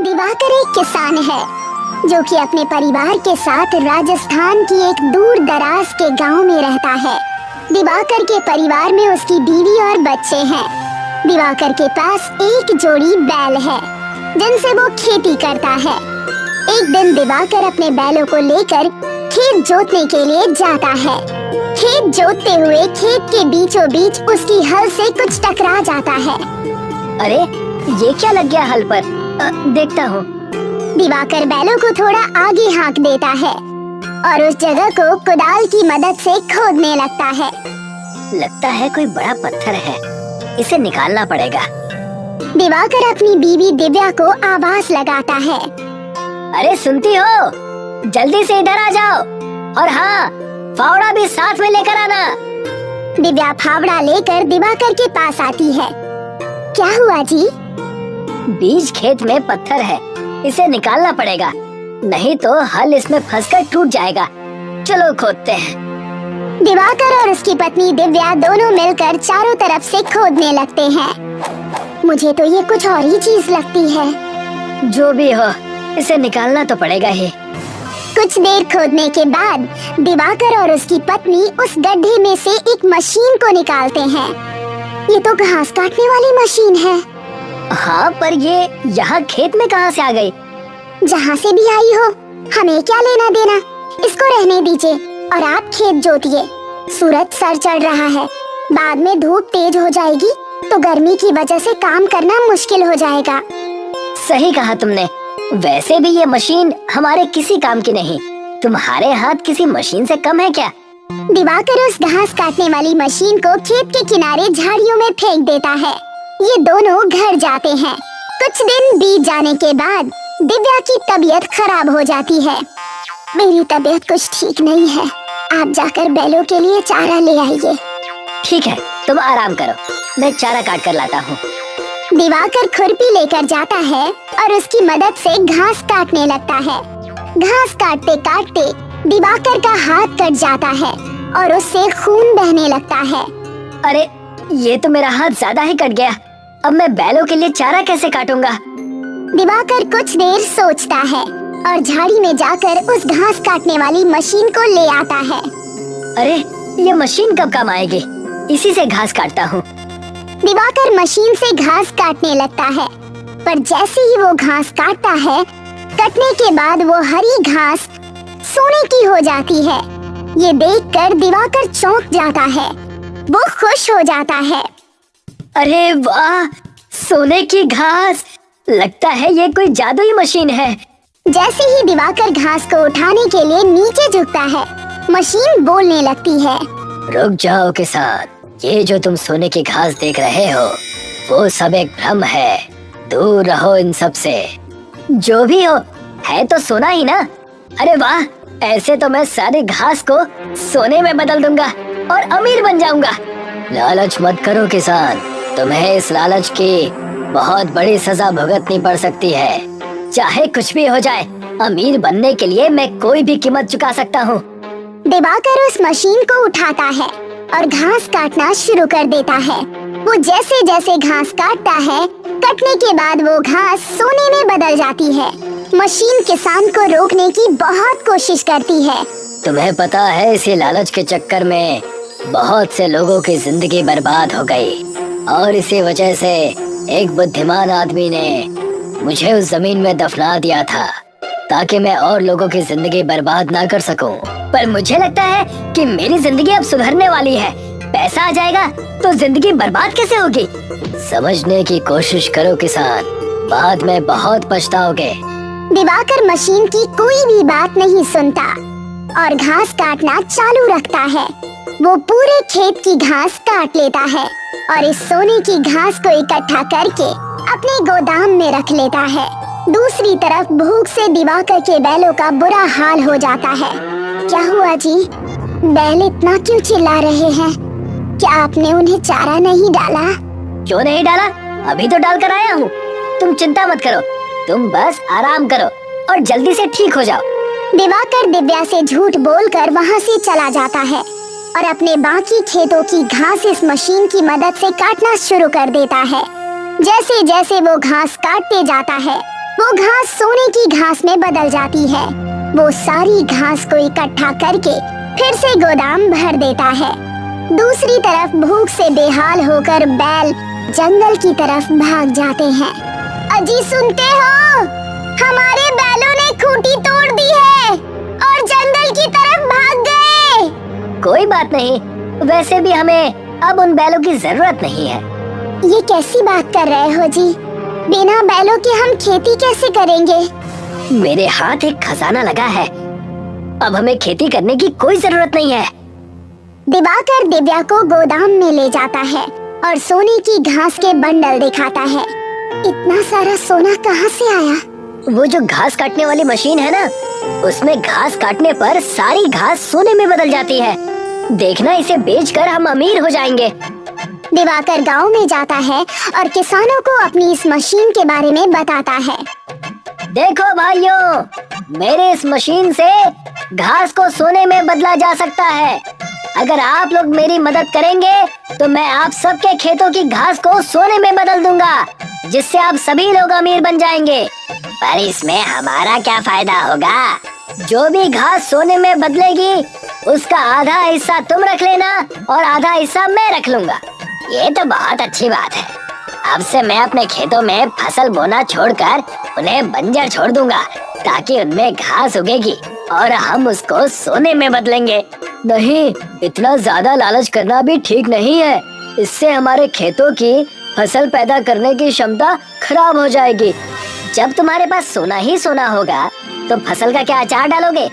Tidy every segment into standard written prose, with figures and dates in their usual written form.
दिवाकर एक किसान है जो कि अपने परिवार के साथ राजस्थान की एक दूर दराज के गांव में रहता है। दिवाकर के परिवार में उसकी बीवी और बच्चे हैं। दिवाकर के पास एक जोड़ी बैल है जिनसे वो खेती करता है। एक दिन दिवाकर अपने बैलों को लेकर खेत जोतने के लिए जाता है। खेत जोतते हुए खेत के बीचों बीच उसकी हल से कुछ टकरा जाता है। अरे ये क्या लग गया हल पर? देखता हूँ। दिवाकर बैलों को थोड़ा आगे हाँक देता है और उस जगह को कुदाल की मदद से खोदने लगता है। लगता है कोई बड़ा पत्थर है, इसे निकालना पड़ेगा। दिवाकर अपनी बीवी दिव्या को आवाज लगाता है। अरे सुनती हो? जल्दी से इधर आ जाओ, और हाँ, फावड़ा भी साथ में लेकर आना। दिव्या फावड़ा लेकर दिवाकर के पास आती है। क्या हुआ जी? बीच खेत में पत्थर है, इसे निकालना पड़ेगा, नहीं तो हल इसमें फंसकर टूट जाएगा। चलो खोदते हैं। दिवाकर और उसकी पत्नी दिव्या दोनों मिलकर चारों तरफ से खोदने लगते हैं। मुझे तो ये कुछ और ही चीज लगती है। जो भी हो, इसे निकालना तो पड़ेगा ही। कुछ देर खोदने के बाद दिवाकर और उसकी पत्नी उस गड्ढे में से एक मशीन को निकालते हैं। ये तो घास काटने वाली मशीन है। हाँ, पर ये यहाँ खेत में कहाँ से आ गई? जहाँ से भी आई हो, हमें क्या लेना देना। इसको रहने दीजिए और आप खेत जोतिए। सूरज सर चढ़ रहा है, बाद में धूप तेज हो जाएगी तो गर्मी की वजह से काम करना मुश्किल हो जाएगा। सही कहा तुमने। वैसे भी ये मशीन हमारे किसी काम की नहीं। तुम्हारे हाथ किसी मशीन से कम है क्या? दिवाकर उस घास काटने वाली मशीन को खेत के किनारे झाड़ियों में फेंक देता है। ये दोनों घर जाते हैं। कुछ दिन बीत जाने के बाद दिव्या की तबीयत खराब हो जाती है। मेरी तबीयत कुछ ठीक नहीं है, आप जाकर बैलों के लिए चारा ले आइए। ठीक है, तुम आराम करो, मैं चारा काट कर लाता हूँ। दिवाकर खुरपी लेकर जाता है और उसकी मदद से घास काटने लगता है। घास काटते काटते दिवाकर का हाथ कट जाता है और उससे खून बहने लगता है। अरे, ये तो मेरा हाथ ज्यादा ही कट गया। अब मैं बैलों के लिए चारा कैसे काटूंगा? दिवाकर कुछ देर सोचता है और झाड़ी में जाकर उस घास काटने वाली मशीन को ले आता है। अरे, ये मशीन कब काम आएगी? इसी से घास काटता हूँ। दिवाकर मशीन से घास काटने लगता है, पर जैसे ही वो घास काटता है, कटने के बाद वो हरी घास सोने की हो जाती है। ये देखकर दिवाकर चौंक जाता है। वो खुश हो जाता है। अरे वाह, सोने की घास! लगता है ये कोई जादुई मशीन है। जैसे ही दिवाकर घास को उठाने के लिए नीचे झुकता है, मशीन बोलने लगती है। रुक जाओ किसान, ये जो तुम सोने की घास देख रहे हो, वो सब एक भ्रम है। दूर रहो इन सब से। जो भी हो, है तो सोना ही ना। अरे वाह, ऐसे तो मैं सारी घास को सोने में बदल दूंगा और अमीर बन जाऊंगा। लालच मत करो किसान, तुम्हें इस लालच की बहुत बड़ी सजा भुगतनी पड़ सकती है। चाहे कुछ भी हो जाए, अमीर बनने के लिए मैं कोई भी कीमत चुका सकता हूँ। दिवाकर उस मशीन को उठाता है और घास काटना शुरू कर देता है। वो जैसे जैसे घास काटता है, कटने के बाद वो घास सोने में बदल जाती है। मशीन किसान को रोकने की बहुत कोशिश करती है। तुम्हें पता है, इसी लालच के चक्कर में बहुत से लोगों की जिंदगी बर्बाद हो गई, और इसी वजह से एक बुद्धिमान आदमी ने मुझे उस जमीन में दफना दिया था ताकि मैं और लोगों की जिंदगी बर्बाद ना कर सकूं। पर मुझे लगता है कि मेरी जिंदगी अब सुधरने वाली है। पैसा आ जाएगा तो जिंदगी बर्बाद कैसे होगी? समझने की कोशिश करो किसान, बाद में बहुत पछताओगे। दिवाकर मशीन की कोई भी बात नहीं सुनता और घास काटना चालू रखता है। वो पूरे खेत की घास काट लेता है और इस सोने की घास को इकट्ठा करके अपने गोदाम में रख लेता है। दूसरी तरफ भूख से दिवाकर के बैलों का बुरा हाल हो जाता है। क्या हुआ जी? बैल इतना क्यों चिल्ला रहे हैं? क्या आपने उन्हें चारा नहीं डाला? क्यों नहीं डाला? अभी तो डाल कर आया हूँ। तुम चिंता मत करो, तुम बस आराम करो और जल्दी से ठीक हो जाओ। दिवाकर दिव्या से झूठ बोलकर वहाँ से चला जाता है और अपने बाकी खेतों की घास इस मशीन की मदद से काटना शुरू कर देता है। जैसे जैसे वो घास काटते जाता है, वो घास सोने की घास में बदल जाती है। वो सारी घास को इकट्ठा करके फिर से गोदाम भर देता है। दूसरी तरफ भूख से बेहाल होकर बैल जंगल की तरफ भाग जाते हैं। अजी सुनते हो, हमारे बैलों ने खूंटी तोड़ दी है और जंगल की तरफ भाग गए। कोई बात नहीं, वैसे भी हमें अब उन बैलों की जरूरत नहीं है। ये कैसी बात कर रहे हो जी? बिना बैलों के हम खेती कैसे करेंगे? मेरे हाथ एक खजाना लगा है, अब हमें खेती करने की कोई जरूरत नहीं है। दिवाकर दिव्या को गोदाम में ले जाता है और सोने की घास के बंडल दिखाता है। इतना सारा सोना कहाँ से आया? वो जो घास काटने वाली मशीन है ना, उसमें घास काटने पर सारी घास सोने में बदल जाती है। देखना, इसे बेचकर हम अमीर हो जाएंगे। दिवाकर गांव में जाता है और किसानों को अपनी इस मशीन के बारे में बताता है। देखो भाइयों, मेरे इस मशीन से घास को सोने में बदला जा सकता है। अगर आप लोग मेरी मदद करेंगे तो मैं आप सबके खेतों की घास को सोने में बदल दूंगा, जिससे आप सभी लोग अमीर बन जाएंगे। पर इसमें हमारा क्या फायदा होगा? जो भी घास सोने में बदलेगी उसका आधा हिस्सा तुम रख लेना और आधा हिस्सा मैं रख लूंगा। ये तो बहुत अच्छी बात है। अब से मैं अपने खेतों में फसल बोना छोड़कर उन्हें बंजर छोड़ दूंगा, ताकि उनमें घास उगेगी और हम उसको सोने में बदलेंगे। नहीं, इतना ज्यादा लालच करना भी ठीक नहीं है। इससे हमारे खेतों की फसल पैदा करने की क्षमता खराब हो जाएगी। जब तुम्हारे पास सोना ही सोना होगा तो फसल का क्या अचार डालोगे?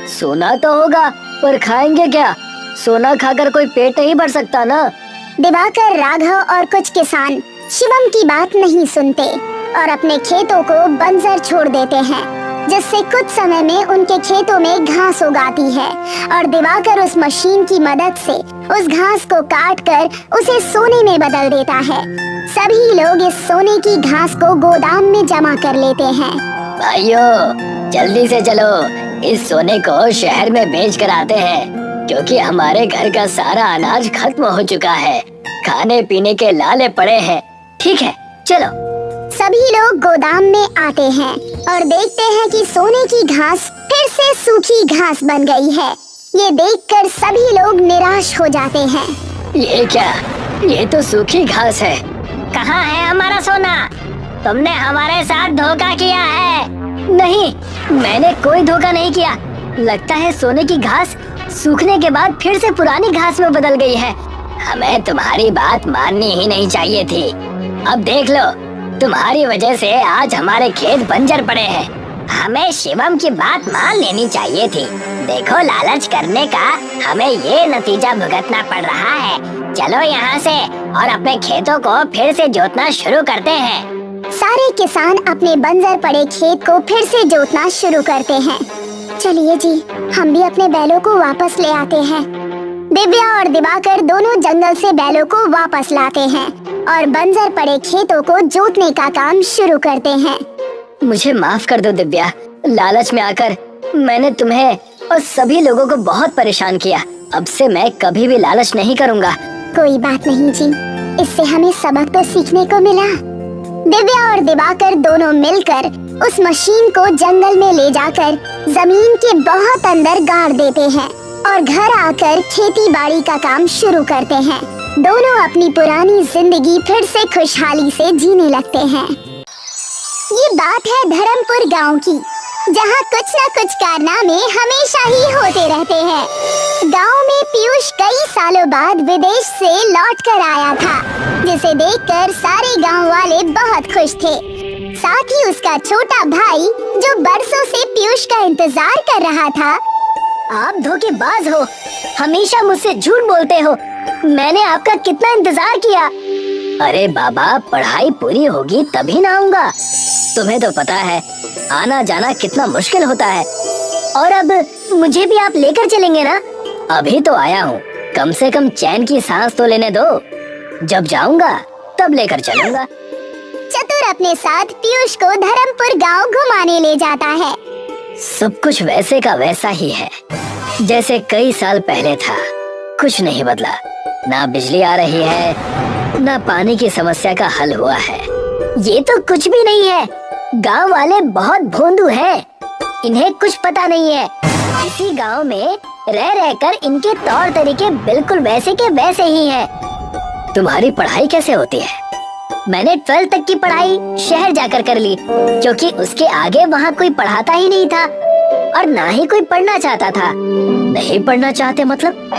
सोना तो होगा, पर खाएंगे क्या? सोना खाकर कोई पेट नहीं भर सकता ना। दिवाकर, राघव और कुछ किसान शिवम की बात नहीं सुनते और अपने खेतों को बंजर छोड़ देते हैं, जिससे कुछ समय में उनके खेतों में घास उगाती है और दिवाकर उस मशीन की मदद से उस घास को काटकर उसे सोने में बदल देता है। सभी लोग इस सोने की घास को गोदाम में जमा कर लेते हैं। भाइयों, जल्दी से चलो, इस सोने को शहर में बेच कर आते हैं, क्योंकि हमारे घर का सारा अनाज खत्म हो चुका है। खाने पीने के लाले पड़े हैं। ठीक है, चलो। सभी लोग गोदाम में आते हैं और देखते हैं कि सोने की घास फिर से सूखी घास बन गई है। ये देखकर सभी लोग निराश हो जाते हैं। ये क्या? ये तो सूखी घास है। कहाँ है हमारा सोना? तुमने हमारे साथ धोखा किया है। नहीं, मैंने कोई धोखा नहीं किया। लगता है सोने की घास सूखने के बाद फिर से पुरानी घास में बदल गई है। हमें तुम्हारी बात माननी ही नहीं चाहिए थी। अब देख लो, तुम्हारी वजह से आज हमारे खेत बंजर पड़े हैं। हमें शिवम की बात मान लेनी चाहिए थी। देखो, लालच करने का हमें ये नतीजा भुगतना पड़ रहा है। चलो यहाँ से और अपने खेतों को फिर से जोतना शुरू करते हैं। सारे किसान अपने बंजर पड़े खेत को फिर से जोतना शुरू करते हैं। चलिए जी, हम भी अपने बैलों को वापस ले आते हैं। दिव्या और दिवाकर दोनों जंगल से बैलों को वापस लाते हैं और बंजर पड़े खेतों को जोतने का काम शुरू करते हैं। मुझे माफ कर दो दिव्या, लालच में आकर मैंने तुम्हें और सभी लोगों को बहुत परेशान किया। अब से मैं कभी भी लालच नहीं करूँगा। कोई बात नहीं जी, इससे हमें सबक तो सीखने को मिला। दिव्या और दिवाकर दोनों मिलकर उस मशीन को जंगल में ले जाकर जमीन के बहुत अंदर गाड़ देते हैं और घर आकर खेती बाड़ी का काम शुरू करते हैं। दोनों अपनी पुरानी जिंदगी फिर से खुशहाली से जीने लगते हैं। ये बात है धर्मपुर गांव की, जहां कुछ न कुछ कारनामे हमेशा ही होते रहते हैं। गांव में पीयूष कई सालों बाद विदेश से लौट कर आया था, जिसे देखकर सारे गांव वाले बहुत खुश थे। साथ ही उसका छोटा भाई, जो बरसों से पीयूष का इंतजार कर रहा था। आप धोखेबाज हो, हमेशा मुझसे झूठ बोलते हो। मैंने आपका कितना इंतजार किया। अरे बाबा, पढ़ाई पूरी होगी तभी ना आऊंगा। तुम्हें तो पता है आना जाना कितना मुश्किल होता है। और अब मुझे भी आप लेकर चलेंगे ना? अभी तो आया हूँ, कम से कम चैन की सांस तो लेने दो। जब जाऊंगा तब लेकर चलूंगा। चतुर अपने साथ पीयूष को धर्मपुर गांव घुमाने ले जाता है। सब कुछ वैसे का वैसा ही है जैसे कई साल पहले था। कुछ नहीं बदला। ना बिजली आ रही है, ना पानी की समस्या का हल हुआ है। ये तो कुछ भी नहीं है। गांव वाले बहुत भोंदू हैं। इन्हें कुछ पता नहीं है। इसी गांव में रह रहकर इनके तौर तरीके बिल्कुल वैसे के वैसे ही हैं। तुम्हारी पढ़ाई कैसे होती है? मैंने 12th तक की पढ़ाई शहर जाकर कर ली, क्योंकि उसके आगे वहाँ कोई पढ़ाता ही नहीं था और ना ही कोई पढ़ना चाहता था। नहीं पढ़ना चाहते मतलब?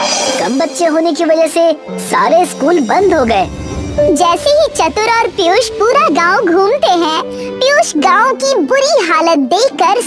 कम बच्चे होने की वजह से सारे स्कूल बंद हो गए। जैसे ही चतुर और पीयूष पूरा गांव घूमते हैं, पीयूष गांव की बुरी हालत देखकर